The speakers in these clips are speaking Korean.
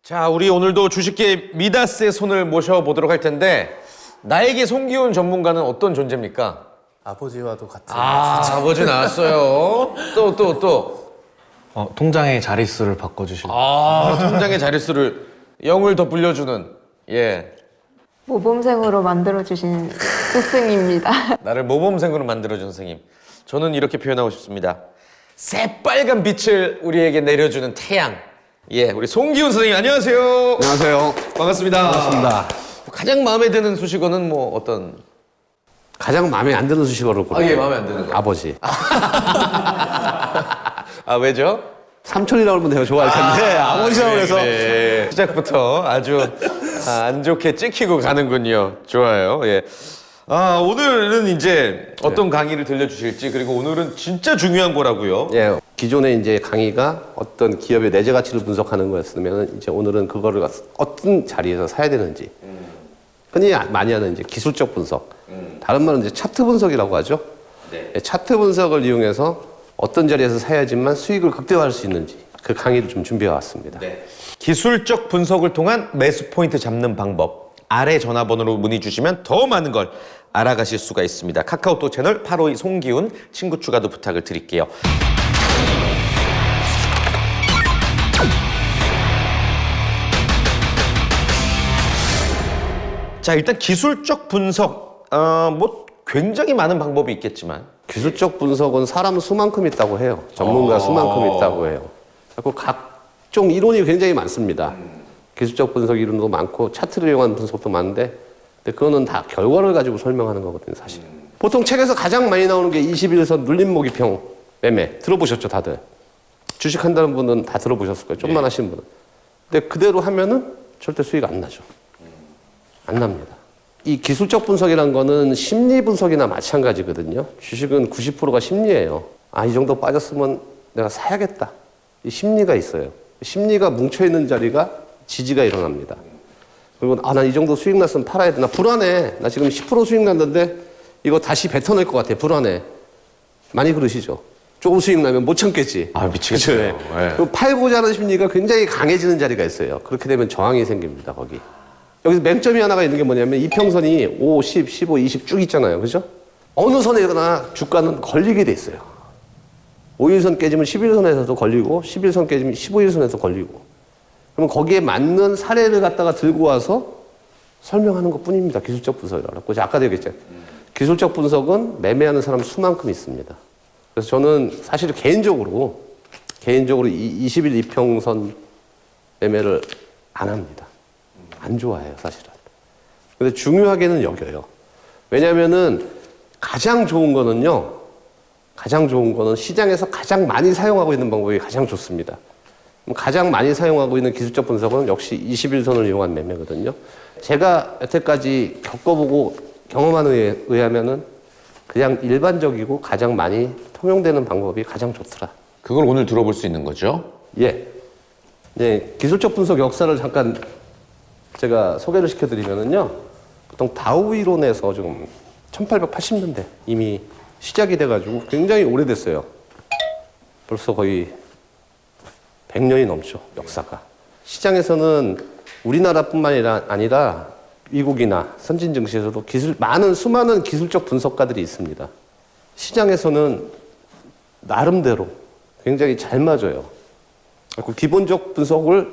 자, 우리 오늘도 주식계 미다스의 손을 모셔보도록 할 텐데 나에게 손기훈 전문가는 어떤 존재입니까? 아버지와도 같은. 아버지 나왔어요. 또. 통장의 자릿수를 바꿔주실. 통장의 자릿수를 0을 더 불려주는, 예. 모범생으로 만들어주신 스승입니다. 나를 모범생으로 만들어준 선생님. 저는 이렇게 표현하고 싶습니다. 새빨간 빛을 우리에게 내려주는 태양. 예, 우리 손기훈 선생님 안녕하세요. 안녕하세요. 반갑습니다. 반갑습니다. 가장 마음에 드는 수식어는 뭐 어떤? 가장 마음에 안 드는 수식어로 고르요. 예, 마음에 안 드는 거. 아버지. 왜죠? 삼촌이라고 하면 내가 좋아할 텐데 아버지라고 해서. 네. 시작부터 아주 안 좋게 찍히고 가는군요. 좋아요. 예. 오늘은 이제 어떤 강의를 들려주실지, 그리고 오늘은 진짜 중요한 거라고요. 예. 기존에 이제 강의가 어떤 기업의 내재 가치를 분석하는 거였으면 이제 오늘은 그거를 어떤 자리에서 사야 되는지. 흔히 많이 하는 이제 기술적 분석. 다른 말은 이제 차트 분석이라고 하죠. 네. 예, 차트 분석을 이용해서 어떤 자리에서 사야지만 수익을 극대화할 수 있는지 그 강의를 좀 준비해 왔습니다. 네. 기술적 분석을 통한 매수 포인트 잡는 방법. 아래 전화번호로 문의 주시면 더 많은 걸 알아가실 수가 있습니다. 카카오톡 채널 852 손기훈 친구 추가도 부탁을 드릴게요. 자, 일단 기술적 분석, 뭐 굉장히 많은 방법이 있겠지만 기술적 분석은 사람 수만큼 있다고 해요. 전문가 수만큼 있다고 해요. 그리고 각종 이론이 굉장히 많습니다. 기술적 분석 이론도 많고 차트를 이용한 분석도 많은데, 근데 그거는 다 결과를 가지고 설명하는 거거든요, 사실. 보통 책에서 가장 많이 나오는 게 21선 눌림목이평 매매 들어보셨죠, 다들? 주식한다는 분은 다 들어보셨을 거예요. 좀만 하시는 분은. 근데 그대로 하면은 절대 수익 안 나죠. 안 납니다. 이 기술적 분석이란 거는 심리 분석이나 마찬가지거든요. 주식은 90%가 심리예요. 이 정도 빠졌으면 내가 사야겠다. 이 심리가 있어요. 심리가 뭉쳐있는 자리가 지지가 일어납니다. 그리고 난 이 정도 수익 났으면 팔아야 돼. 나 불안해. 나 지금 10% 수익 났는데 이거 다시 뱉어낼 것 같아. 불안해. 많이 그러시죠. 조금 수익 나면 못 참겠지. 미치겠어요. 네. 그리고 팔고자 하는 심리가 굉장히 강해지는 자리가 있어요. 그렇게 되면 저항이 생깁니다. 거기. 여기서 맹점이 하나가 있는 게 뭐냐면 이평선이 5, 10, 15, 20 쭉 있잖아요. 그죠? 어느 선에나 주가는 걸리게 돼 있어요. 5일선 깨지면 11선에서도 걸리고 11선 깨지면 15일선에서 걸리고. 그러면 거기에 맞는 사례를 갖다가 들고 와서 설명하는 것 뿐입니다. 기술적 분석이라고. 아까도 얘기했잖아요. 기술적 분석은 매매하는 사람 수만큼 있습니다. 그래서 저는 사실 개인적으로 20일 이평선 매매를 안 합니다. 안 좋아해요, 사실은. 근데 중요하게는 여겨요. 왜냐면은 가장 좋은 거는 시장에서 가장 많이 사용하고 있는 방법이 가장 좋습니다. 가장 많이 사용하고 있는 기술적 분석은 역시 21선을 이용한 매매거든요. 제가 여태까지 겪어보고 경험한 의하면은 그냥 일반적이고 가장 많이 통용되는 방법이 가장 좋더라. 그걸 오늘 들어볼 수 있는 거죠? 예. 네, 기술적 분석 역사를 잠깐 제가 소개를 시켜드리면은요, 보통 다우 이론에서 좀 1880년대 이미 시작이 돼가지고 굉장히 오래됐어요. 벌써 거의 100년이 넘죠, 역사가. 시장에서는 우리나라뿐만 아니라 미국이나 선진 증시에서도 수많은 기술적 분석가들이 있습니다. 시장에서는 나름대로 굉장히 잘 맞아요. 기본적 분석을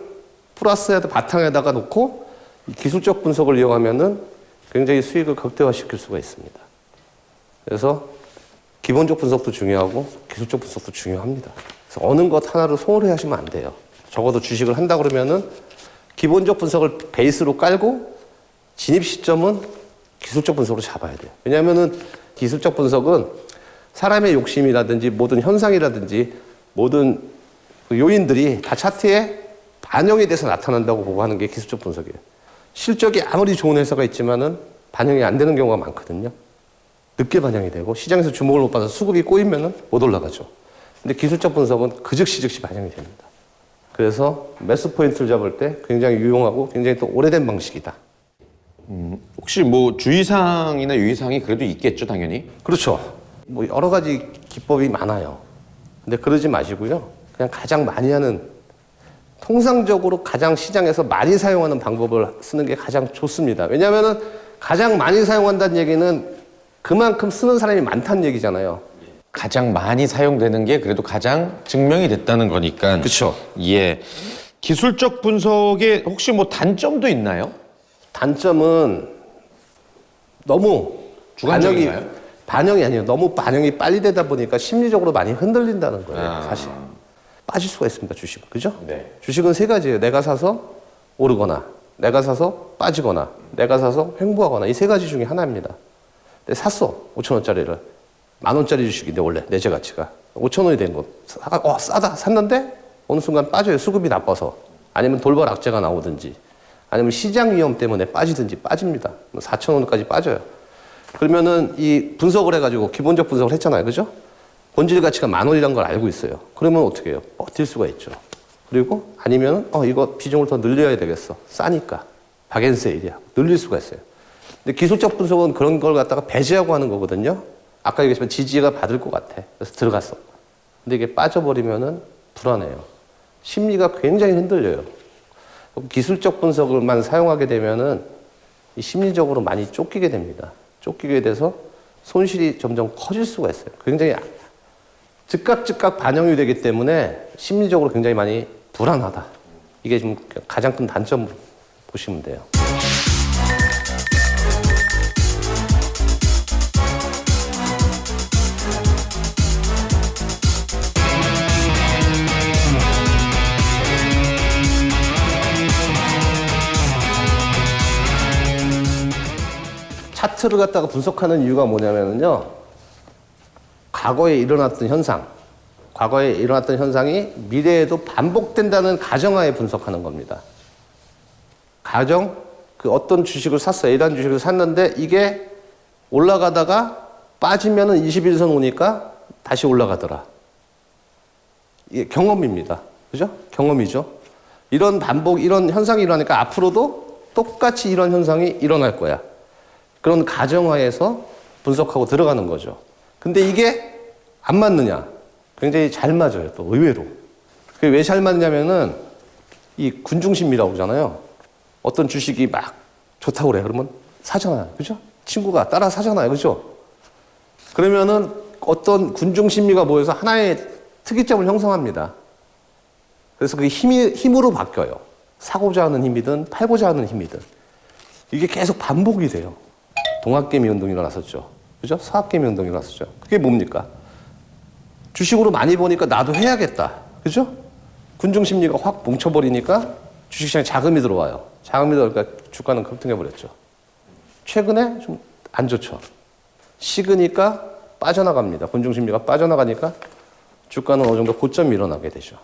플러스에다 바탕에다가 놓고 이 기술적 분석을 이용하면은 굉장히 수익을 극대화시킬 수가 있습니다. 그래서 기본적 분석도 중요하고 기술적 분석도 중요합니다. 그래서 어느 것 하나를 소홀히 하시면 안 돼요. 적어도 주식을 한다 그러면은 기본적 분석을 베이스로 깔고 진입 시점은 기술적 분석으로 잡아야 돼요. 왜냐하면은 기술적 분석은 사람의 욕심이라든지 모든 현상이라든지 모든 요인들이 다 차트에 반영이 돼서 나타난다고 보고 하는 게 기술적 분석이에요. 실적이 아무리 좋은 회사가 있지만은 반영이 안 되는 경우가 많거든요. 늦게 반영이 되고 시장에서 주목을 못 받아서 수급이 꼬이면은 못 올라가죠. 근데 기술적 분석은 그 즉시 반영이 됩니다. 그래서 매수 포인트를 잡을 때 굉장히 유용하고 굉장히 또 오래된 방식이다. 혹시 뭐 주의사항이나 유의사항이 그래도 있겠죠, 당연히? 그렇죠. 뭐 여러 가지 기법이 많아요. 근데 그러지 마시고요. 그냥 가장 많이 하는 통상적으로 가장 시장에서 많이 사용하는 방법을 쓰는 게 가장 좋습니다. 왜냐하면 가장 많이 사용한다는 얘기는 그만큼 쓰는 사람이 많다는 얘기잖아요. 가장 많이 사용되는 게 그래도 가장 증명이 됐다는 거니까. 그쵸. 예. 기술적 분석에 혹시 뭐 단점도 있나요? 단점은 너무 주관적인가요? 반영이 아니에요. 너무 반영이 빨리 되다 보니까 심리적으로 많이 흔들린다는 거예요. 사실. 빠질 수가 있습니다. 주식은. 그죠? 네. 주식은 세 가지예요. 내가 사서 오르거나, 내가 사서 빠지거나, 내가 사서 횡보하거나, 이 세 가지 중에 하나입니다. 근데 샀어. 5,000원짜리를. 10,000원짜리 주식인데 원래 내재 가치가 5,000원이 된 거. 싸다. 샀는데 어느 순간 빠져요. 수급이 나빠서. 아니면 돌발 악재가 나오든지, 아니면 시장 위험 때문에 빠지든지 빠집니다. 4,000원까지 빠져요. 그러면은 이 분석을 해가지고 기본적 분석을 했잖아요. 그죠? 본질 가치가 10,000원이라는 걸 알고 있어요. 그러면 어떻게 해요? 버틸 수가 있죠. 그리고 아니면 이거 비중을 더 늘려야 되겠어. 싸니까. 박앤세일이야. 늘릴 수가 있어요. 근데 기술적 분석은 그런 걸 갖다가 배제하고 하는 거거든요. 아까 얘기했지만 지지가 받을 것 같아. 그래서 들어갔어. 근데 이게 빠져버리면은 불안해요. 심리가 굉장히 흔들려요. 기술적 분석을만 사용하게 되면은 이 심리적으로 많이 쫓기게 됩니다. 쫓기게 돼서 손실이 점점 커질 수가 있어요. 굉장히 즉각 반영이 되기 때문에 심리적으로 굉장히 많이 불안하다. 이게 지금 가장 큰 단점으로 보시면 돼요. 차트를 갖다가 분석하는 이유가 뭐냐면요. 과거에 일어났던 현상이 미래에도 반복된다는 가정하에 분석하는 겁니다. 어떤 주식을 샀어. A라는 주식을 샀는데 이게 올라가다가 빠지면은 21선 오니까 다시 올라가더라. 이게 경험입니다. 그죠? 경험이죠. 이런 현상이 일어나니까 앞으로도 똑같이 이런 현상이 일어날 거야. 그런 가정하에서 분석하고 들어가는 거죠. 근데 이게 안 맞느냐? 굉장히 잘 맞아요, 또 의외로. 그게 왜 잘 맞냐면은 이 군중심리라고 그러잖아요. 어떤 주식이 막 좋다고 그래. 그러면 사잖아요. 그죠? 친구가 따라 사잖아요. 그죠? 그러면은 어떤 군중심리가 모여서 하나의 특이점을 형성합니다. 그래서 그게 힘으로 바뀌어요. 사고자 하는 힘이든 팔고자 하는 힘이든. 이게 계속 반복이 돼요. 동학개미 운동이 일어났었죠. 그죠? 서학개미 운동이 일어났었죠. 그게 뭡니까? 주식으로 많이 보니까 나도 해야겠다. 그죠? 군중심리가 확 뭉쳐버리니까 주식시장에 자금이 들어와요. 자금이 들어오니까 주가는 급등해버렸죠. 최근에 좀 안 좋죠. 식으니까 빠져나갑니다. 군중심리가 빠져나가니까 주가는 어느 정도 고점이 일어나게 되죠.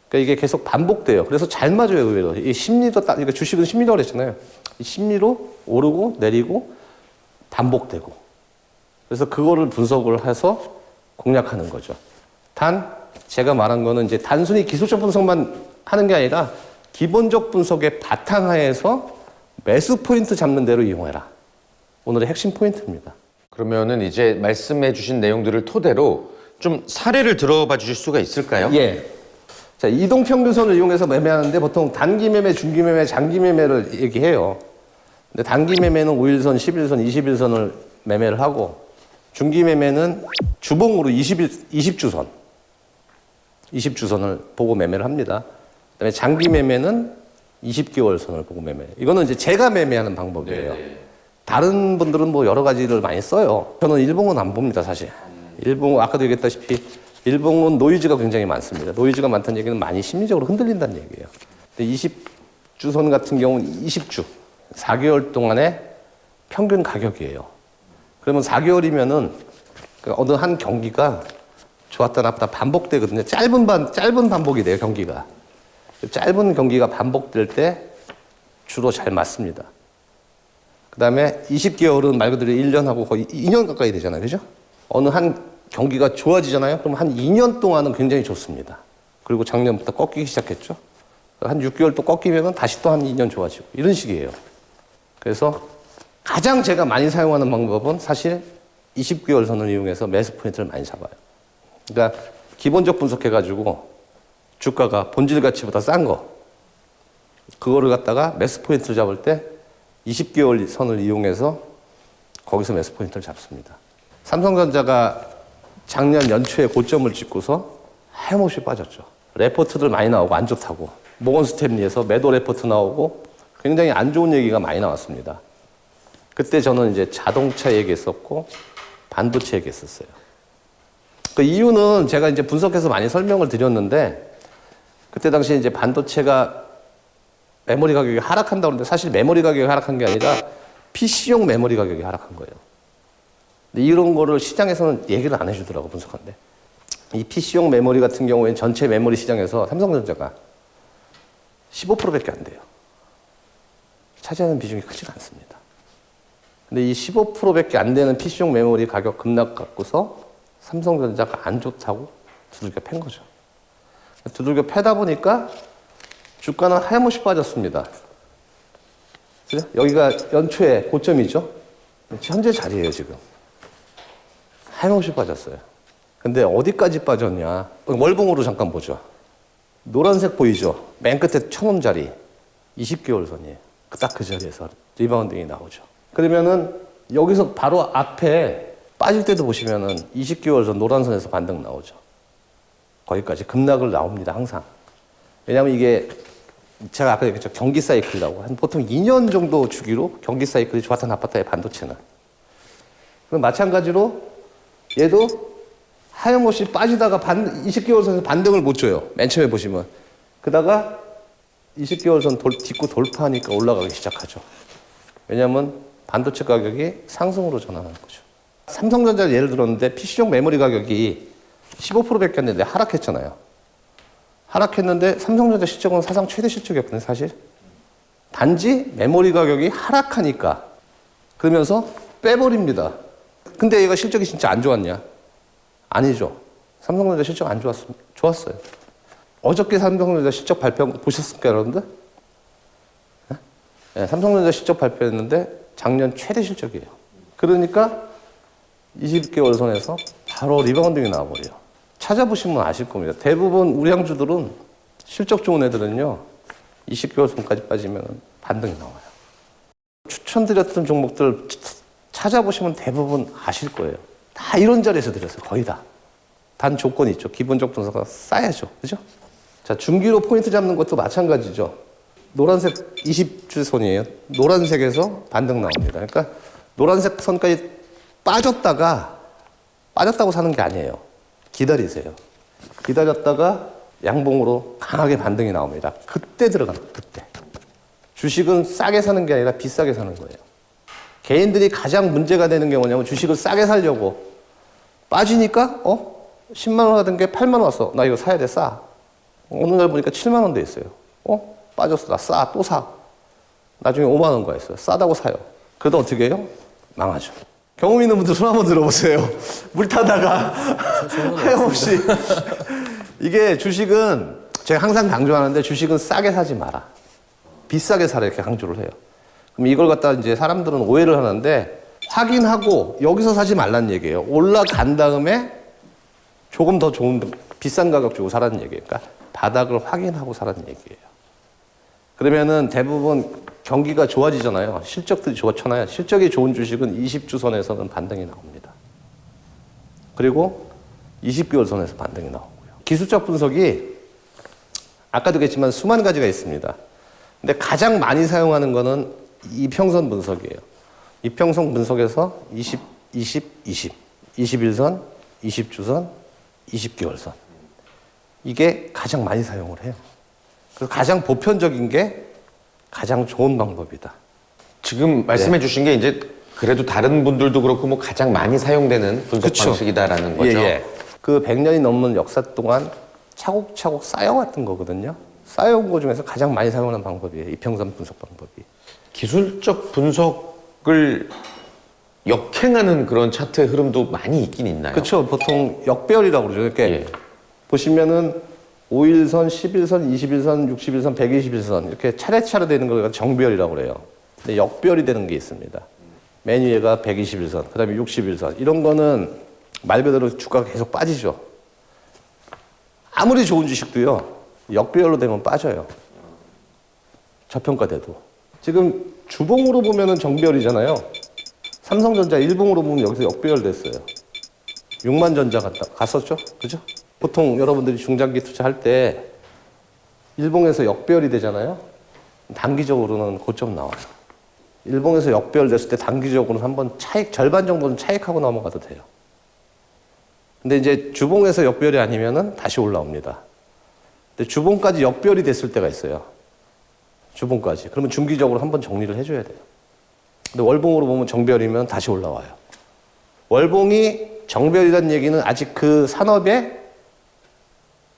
그러니까 이게 계속 반복돼요. 그래서 잘 맞아요, 의외로. 이 심리도 그러니까 주식은 심리라고 그랬잖아요. 이 심리로 오르고 내리고 반복되고. 그래서 그거를 분석을 해서 공략하는 거죠. 단, 제가 말한 거는 이제 단순히 기술적 분석만 하는 게 아니라 기본적 분석의 바탕하에서 매수 포인트 잡는 대로 이용해라. 오늘의 핵심 포인트입니다. 그러면은 이제 말씀해 주신 내용들을 토대로 좀 사례를 들어봐 주실 수가 있을까요? 예. 자, 이동평균선을 이용해서 매매하는데 보통 단기 매매, 중기 매매, 장기 매매를 얘기해요. 근데 단기 매매는 5일선, 11선, 21선을 매매를 하고 중기 매매는 주봉으로 20주선, 20주선을 보고 매매를 합니다. 그다음에 장기 매매는 20개월 선을 보고 매매. 이거는 이제 제가 매매하는 방법이에요. 네네. 다른 분들은 뭐 여러 가지를 많이 써요. 저는 일봉은 안 봅니다, 사실. 일봉은 아까도 얘기했다시피 일봉은 노이즈가 굉장히 많습니다. 노이즈가 많다는 얘기는 많이 심리적으로 흔들린다는 얘기예요. 근데 20주선 같은 경우는 20주, 4개월 동안의 평균 가격이에요. 그러면 4개월이면은 어느 한 경기가 좋았다 나쁘다 반복되거든요. 짧은 반복이 돼요, 경기가. 짧은 경기가 반복될 때 주로 잘 맞습니다. 그 다음에 20개월은 말 그대로 1년하고 거의 2년 가까이 되잖아요. 그죠? 어느 한 경기가 좋아지잖아요. 그럼 한 2년 동안은 굉장히 좋습니다. 그리고 작년부터 꺾이기 시작했죠. 한 6개월 또 꺾이면 다시 또 한 2년 좋아지고. 이런 식이에요. 그래서 가장 제가 많이 사용하는 방법은 사실 20개월 선을 이용해서 매수 포인트를 많이 잡아요. 그러니까 기본적 분석해가지고 주가가 본질 가치보다 싼 거. 그거를 갖다가 매수 포인트를 잡을 때 20개월 선을 이용해서 거기서 매수 포인트를 잡습니다. 삼성전자가 작년 연초에 고점을 찍고서 하염없이 빠졌죠. 레포트들 많이 나오고 안 좋다고. 모건 스탠리에서 매도 레포트 나오고 굉장히 안 좋은 얘기가 많이 나왔습니다. 그때 저는 이제 자동차 얘기했었고 반도체 얘기했었어요. 그 이유는 제가 이제 분석해서 많이 설명을 드렸는데 그때 당시에 이제 반도체가 메모리 가격이 하락한다고 그러는데 사실 메모리 가격이 하락한 게 아니라 PC용 메모리 가격이 하락한 거예요. 근데 이런 거를 시장에서는 얘기를 안 해주더라고, 분석하는데. 이 PC용 메모리 같은 경우에는 전체 메모리 시장에서 삼성전자가 15%밖에 안 돼요. 차지하는 비중이 크지가 않습니다. 근데 이 15%밖에 안 되는 PC용 메모리 가격 급락 갖고서 삼성전자가 안 좋다고 두들겨 팬 거죠. 두들겨 패다 보니까 주가는 하염없이 빠졌습니다. 그죠? 여기가 연초에 고점이죠? 현재 자리예요, 지금. 하염없이 빠졌어요. 근데 어디까지 빠졌냐? 월봉으로 잠깐 보죠. 노란색 보이죠? 맨 끝에 1,000원짜리 20개월 선이에요. 딱 그 자리에서 리바운딩이 나오죠. 그러면은 여기서 바로 앞에 빠질 때도 보시면은 20개월 선 노란선에서 반등 나오죠. 거기까지 급락을 나옵니다, 항상. 왜냐하면 이게 제가 아까 얘기했죠. 경기 사이클이라고. 한 보통 2년 정도 주기로 경기 사이클이 좋았다 나빴다의 반도체는. 그럼 마찬가지로 얘도 하염없이 빠지다가 20개월 선에서 반등을 못 줘요. 맨 처음에 보시면. 그러다가 20개월 선 딛고 돌파하니까 올라가기 시작하죠. 왜냐하면 반도체 가격이 상승으로 전환하는 거죠. 삼성전자를 예를 들었는데 PC용 메모리 가격이 15%밖에 안 됐는데 하락했잖아요. 하락했는데 삼성전자 실적은 사상 최대 실적이었거든요, 사실. 단지 메모리 가격이 하락하니까 그러면서 빼버립니다. 근데 얘가 실적이 진짜 안 좋았냐? 아니죠. 삼성전자 실적 안 좋았어요. 어저께 삼성전자 실적 발표한 거 보셨습니까, 여러분들? 네, 삼성전자 실적 발표했는데 작년 최대 실적이에요. 그러니까 20개월 선에서 바로 리바운딩이 나와버려요. 찾아보시면 아실 겁니다. 대부분 우량주들은 실적 좋은 애들은요, 20개월 선까지 빠지면 반등이 나와요. 추천드렸던 종목들 찾아보시면 대부분 아실 거예요. 다 이런 자리에서 드렸어요. 거의 다. 단 조건이 있죠. 기본적 분석가 쌓야죠. 그죠? 자, 중기로 포인트 잡는 것도 마찬가지죠. 노란색 20주 선이에요. 노란색에서 반등 나옵니다. 그러니까 노란색 선까지 빠졌다고 사는 게 아니에요. 기다리세요. 기다렸다가 양봉으로 강하게 반등이 나옵니다. 그때 들어갑니다. 그때. 주식은 싸게 사는 게 아니라 비싸게 사는 거예요. 개인들이 가장 문제가 되는 게 뭐냐면 주식을 싸게 사려고 빠지니까 10만 원 하던 게 8만 원 왔어. 나 이거 사야 돼. 싸. 어느 날 보니까 7만 원도 있어요. 빠졌어. 나 싸. 또 사. 나중에 5만 원 거였어요. 싸다고 사요. 그래도 어떻게 해요? 망하죠. 경험 있는 분들 손 한번 들어보세요. 물 타다가 하염없이. 이게 주식은 제가 항상 강조하는데 주식은 싸게 사지 마라. 비싸게 사라 이렇게 강조를 해요. 그럼 이걸 갖다 이제 사람들은 오해를 하는데 확인하고 여기서 사지 말라는 얘기예요. 올라간 다음에 조금 더 좋은 비싼 가격 주고 사라는 얘기예요. 그러니까 바닥을 확인하고 사라는 얘기예요. 그러면은 대부분 경기가 좋아지잖아요. 실적들이 좋잖아요. 실적이 좋은 주식은 20주 선에서는 반등이 나옵니다. 그리고 20개월 선에서 반등이 나오고요. 기술적 분석이 아까도 얘기했지만 수만 가지가 있습니다. 근데 가장 많이 사용하는 거는 이평선 분석이에요. 이평선 분석에서 20, 20, 20, 21선, 20주선, 20개월 선. 이게 가장 많이 사용을 해요. 그래서 가장 보편적인 게 가장 좋은 방법이다. 지금 말씀해 주신 게 이제 그래도 다른 분들도 그렇고 뭐 가장 많이 사용되는 분석 그쵸. 방식이다라는 거죠. 예. 그 100년이 넘는 역사 동안 차곡차곡 쌓여왔던 거거든요. 쌓여온 거 중에서 가장 많이 사용하는 방법이에요. 이평선 분석 방법이. 기술적 분석을 역행하는 그런 차트의 흐름도 많이 있긴 있나요? 그렇죠. 보통 역배열이라고 그러죠. 이렇게 예. 보시면은 5일선, 11선, 21선, 61선, 121선 이렇게 차례차례 되는 걸 정배열이라고 그래요. 근데 역배열이 되는 게 있습니다. 맨 위에가 121선, 그 다음에 61선. 이런 거는 말 그대로 주가가 계속 빠지죠. 아무리 좋은 주식도요. 역배열로 되면 빠져요. 저평가돼도. 지금 주봉으로 보면은 정배열이잖아요. 삼성전자 일봉으로 보면 여기서 역배열 됐어요. 6만전자 갔었죠? 그죠? 보통 여러분들이 중장기 투자할 때 일봉에서 역배열이 되잖아요. 단기적으로는 고점 나와요. 일봉에서 역배열 됐을 때 단기적으로는 한번 차익, 절반 정도는 차익하고 넘어가도 돼요. 근데 이제 주봉에서 역배열이 아니면은 다시 올라옵니다. 근데 주봉까지 역배열이 됐을 때가 있어요. 주봉까지. 그러면 중기적으로 한번 정리를 해줘야 돼요. 근데 월봉으로 보면 정배열이면 다시 올라와요. 월봉이 정배열이라는 얘기는 아직 그 산업의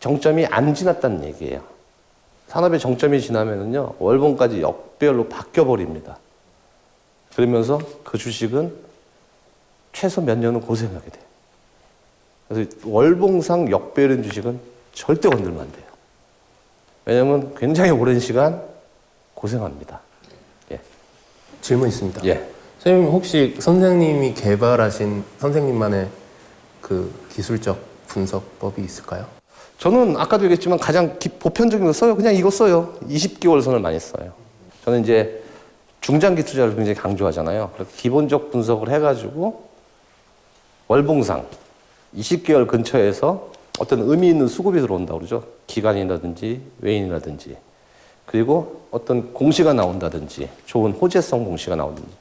정점이 안 지났다는 얘기예요. 산업의 정점이 지나면은요, 월봉까지 역배열로 바뀌어버립니다. 그러면서 그 주식은 최소 몇 년은 고생하게 돼요. 그래서 월봉상 역배열인 주식은 절대 건들면 안 돼요. 왜냐면 굉장히 오랜 시간 고생합니다. 예. 질문 있습니다. 예. 선생님 혹시 선생님이 개발하신 선생님만의 그 기술적 분석법이 있을까요? 저는 아까도 얘기했지만 가장 보편적인 거 써요. 그냥 이거 써요. 20개월 선을 많이 써요. 저는 이제 중장기 투자를 굉장히 강조하잖아요. 그래서 기본적 분석을 해가지고 월봉상 20개월 근처에서 어떤 의미 있는 수급이 들어온다고 그러죠. 기간이라든지 외인이라든지. 그리고 어떤 공시가 나온다든지 좋은 호재성 공시가 나온다든지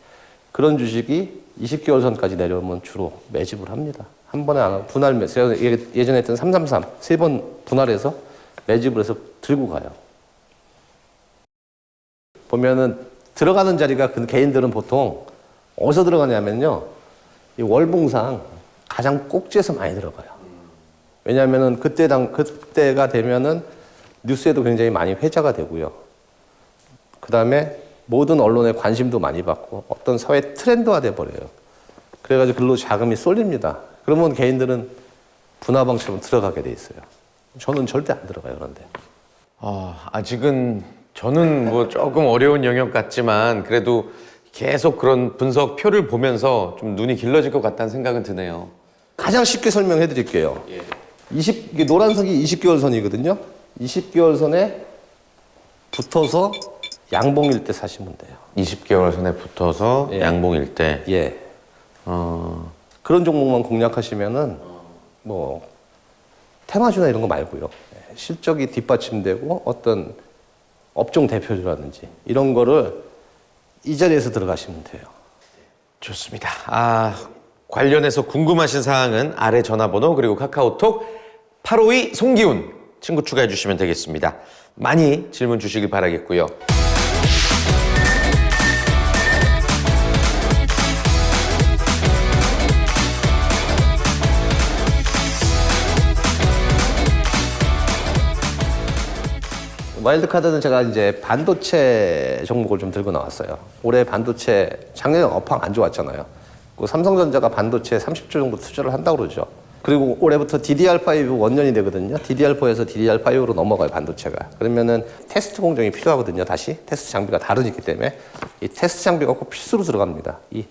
그런 주식이 20개월 선까지 내려오면 주로 매집을 합니다. 한 번에 안 하고 분할 매집. 제가 예전에 했던 333 세 번 분할해서 매집을 해서 들고 가요. 보면은 들어가는 자리가 그 개인들은 보통 어디서 들어가냐면요. 이 월봉상 가장 꼭지에서 많이 들어가요. 왜냐하면은 그때가 되면은 뉴스에도 굉장히 많이 회자가 되고요. 그 다음에 모든 언론의 관심도 많이 받고 어떤 사회 트렌드화 돼 버려요. 그래가지고 글로 자금이 쏠립니다. 그러면 개인들은 분화방처럼 들어가게 돼 있어요. 저는 절대 안 들어가요, 그런데. 아직은 저는 뭐 조금 어려운 영역 같지만 그래도 계속 그런 분석 표를 보면서 좀 눈이 길러질 것 같다는 생각은 드네요. 가장 쉽게 설명해 드릴게요. 이게 노란색이 20개월 선이거든요. 20개월 선에 붙어서 양봉일 때 사시면 돼요. 20개월 선에 붙어서 예. 양봉일 때. 예. 그런 종목만 공략하시면은 뭐 테마주나 이런 거 말고요. 실적이 뒷받침되고 어떤 업종 대표주라든지 이런 거를 이 자리에서 들어가시면 돼요. 좋습니다. 관련해서 궁금하신 사항은 아래 전화번호 그리고 카카오톡 852 송기훈 친구 추가해 주시면 되겠습니다. 많이 질문 주시길 바라겠고요. 와일드카드는 제가 이제 반도체 종목을 좀 들고 나왔어요. 올해 반도체, 작년에 업황 안 좋았잖아요. 그 삼성전자가 반도체 30조 정도 투자를 한다고 그러죠. 그리고 올해부터 DDR5 원년이 되거든요. DDR4에서 DDR5로 넘어가요, 반도체가. 그러면은 테스트 공정이 필요하거든요, 다시. 테스트 장비가 다르기 때문에. 이 테스트 장비가 꼭 필수로 들어갑니다. 이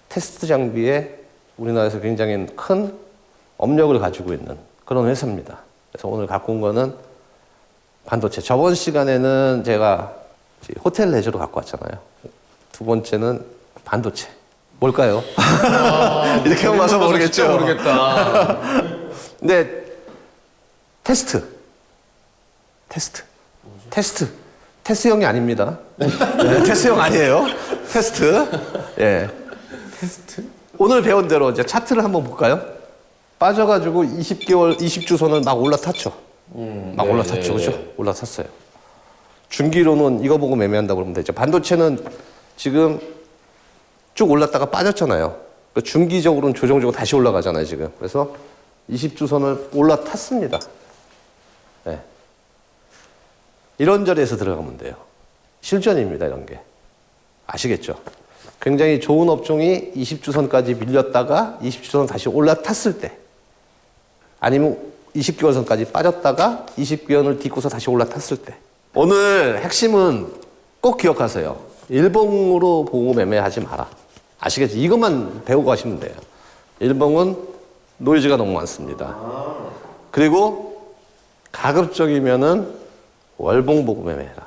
테스트 장비에 우리나라에서 굉장히 큰 업력을 가지고 있는 그런 회사입니다. 그래서 오늘 갖고 온 거는 반도체. 저번 시간에는 제가 호텔 레저로 갖고 왔잖아요. 두 번째는 반도체. 뭘까요? 이렇게 하면 와서 모르겠죠. 진짜 모르겠다. 근데 테스트형이 아닙니다. 네, 테스트형 아니에요. 테스트. 예. 테스트? 오늘 배운 대로 이제 차트를 한번 볼까요? 빠져가지고 20주선을 막 올라탔죠. 막 올라탔죠, 그죠? 올라탔어요. 중기로는 이거 보고 매매한다고 그러면 되죠. 반도체는 지금 쭉 올랐다가 빠졌잖아요. 그러니까 중기적으로는 조정적으로 다시 올라가잖아요, 지금. 그래서 20주선을 올라탔습니다. 네. 이런 자리에서 들어가면 돼요. 실전입니다, 이런 게. 아시겠죠? 굉장히 좋은 업종이 20주선까지 밀렸다가 20주선 다시 올라탔을 때, 아니면 20개월 선까지 빠졌다가 20개월을 딛고서 다시 올라탔을 때. 오늘 핵심은 꼭 기억하세요. 일봉으로 보고 매매하지 마라. 아시겠죠? 이것만 배우고 가시면 돼요. 일봉은 노이즈가 너무 많습니다. 그리고 가급적이면은 월봉 보고 매매해라.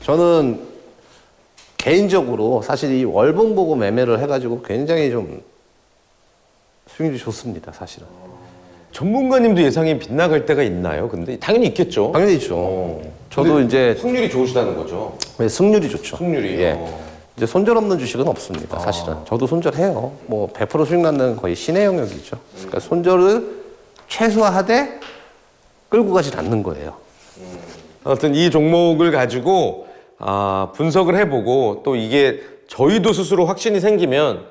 저는 개인적으로 사실 이 월봉 보고 매매를 해가지고 굉장히 좀 수익률이 좋습니다, 사실은. 전문가님도 예상이 빗나갈 때가 있나요? 근데 당연히 있겠죠. 당연히 있죠. 저도 이제 확률이 좋으시다는 거죠. 승률이 좋죠. 승률이. 예. 이제 손절 없는 주식은 없습니다, 사실은. 저도 손절해요. 뭐 100% 수익 나는 거의 신의 영역이죠. 그러니까 손절을 최소화하되 끌고 가진 않는 거예요. 아무튼 이 종목을 가지고 분석을 해보고 또 이게 저희도 스스로 확신이 생기면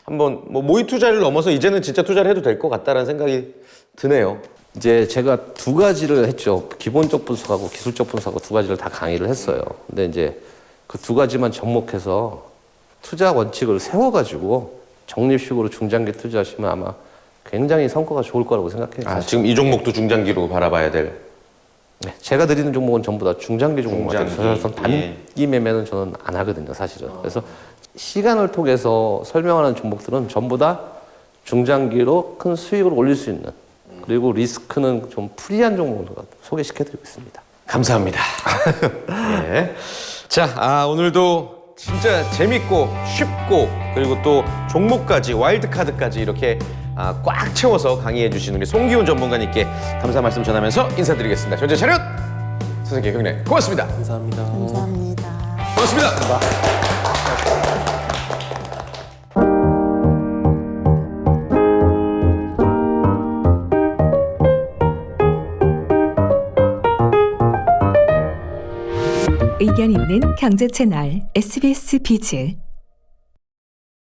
한번 뭐 모의 투자를 넘어서 이제는 진짜 투자를 해도 될 것 같다라는 생각이 드네요. 이제 제가 두 가지를 했죠. 기본적 분석하고 기술적 분석하고 두 가지를 다 강의를 했어요. 근데 이제 그 두 가지만 접목해서 투자 원칙을 세워가지고 적립식으로 중장기 투자하시면 아마 굉장히 성과가 좋을 거라고 생각해요. 사실. 지금 이 종목도 중장기로 바라봐야 될. 네, 제가 드리는 종목은 전부 다 중장기 종목 같아요. 중장기. 그래서 단기 매매는 저는 안 하거든요, 사실은. 그래서 시간을 통해서 설명하는 종목들은 전부 다 중장기로 큰 수익을 올릴 수 있는, 그리고 리스크는 좀 프리한 종목을 소개시켜드리고 있습니다. 감사합니다. 예. 자, 오늘도 진짜 재밌고 쉽고 그리고 또 종목까지 와일드카드까지 이렇게 꽉 채워서 강의해 주신 우리 송기훈 전문가님께 감사 말씀 전하면서 인사드리겠습니다. 전체 차렷! 선생님 경례 고맙습니다. 감사합니다. 감사합니다. 고맙습니다. 의견 있는 경제 채널 SBS 비즈.